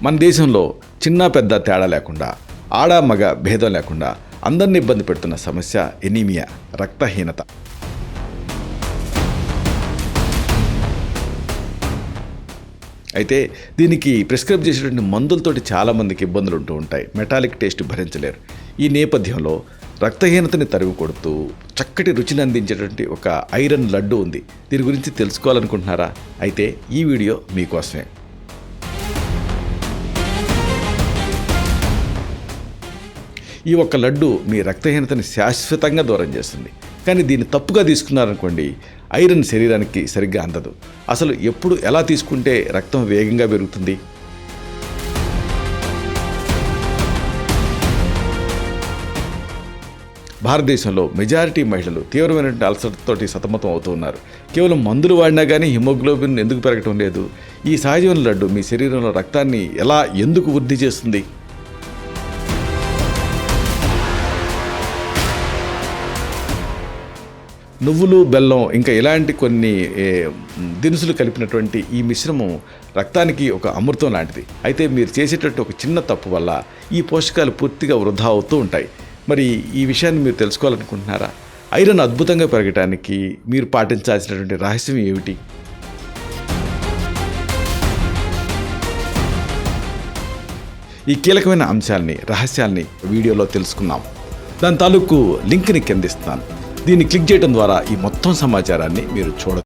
మన దేశంలో చిన్న పెద్ద తేడా లేకుండా, ఆడ మగ భేదం లేకుండా అందరిని ఇబ్బంది పెడుతున్న సమస్య ఎనీమియా, రక్తహీనత. అయితే దీనికి ప్రిస్క్రైబ్ చేసేటువంటి మందులతోటి చాలామందికి ఇబ్బందులు ఉంటూ ఉంటాయి. మెటాలిక్ టేస్ట్ భరించలేరు. ఈ నేపథ్యంలో రక్తహీనతని తరిమి కొడుతూ చక్కటి రుచిని అందించేటువంటి ఒక ఐరన్ లడ్డు ఉంది. దీని గురించి తెలుసుకోవాలనుకుంటున్నారా? అయితే ఈ వీడియో మీకోసమే. ఈ ఒక్క లడ్డు మీ రక్తహీనతని శాశ్వతంగా దూరం చేస్తుంది. కానీ దీన్ని తప్పుగా తీసుకున్నారనుకోండి, ఐరన్ శరీరానికి సరిగ్గా అందదు. అసలు ఎప్పుడు ఎలా తీసుకుంటే రక్తం వేగంగా పెరుగుతుంది? భారతదేశంలో మెజారిటీ మహిళలు తీవ్రమైనటువంటి అల్సర్తోటి సతమతం అవుతూ ఉన్నారు. కేవలం మందులు వాడినా కానీ హిమోగ్లోబిన్ ఎందుకు పెరగటం లేదు? ఈ సహజీవన లడ్డు మీ శరీరంలో రక్తాన్ని ఎందుకు వృద్ధి చేస్తుంది? నువ్వులు, బెల్లం ఇంకా ఇలాంటి కొన్ని దినుసులు కలిపినటువంటి ఈ మిశ్రమం రక్తానికి ఒక అమృతం లాంటిది. అయితే మీరు చేసేటట్టు ఒక చిన్న తప్పు వల్ల ఈ పోషకాలు పూర్తిగా వృధా అవుతూ ఉంటాయి. మరి ఈ విషయాన్ని మీరు తెలుసుకోవాలనుకుంటున్నారా? ఐరన్ అద్భుతంగా పెరగడానికి మీరు పాటించాల్సినటువంటి రహస్యం ఏమిటి? ఈ కీలకమైన అంశాలని, రహస్యాల్ని వీడియోలో తెలుసుకుందాం. దాని తాలూకు లింక్ని కింద ఇస్తాను. దీన్ని క్లిక్ చేయడం ద్వారా ఈ మొత్తం సమాచారాన్ని మీరు చూడవచ్చు.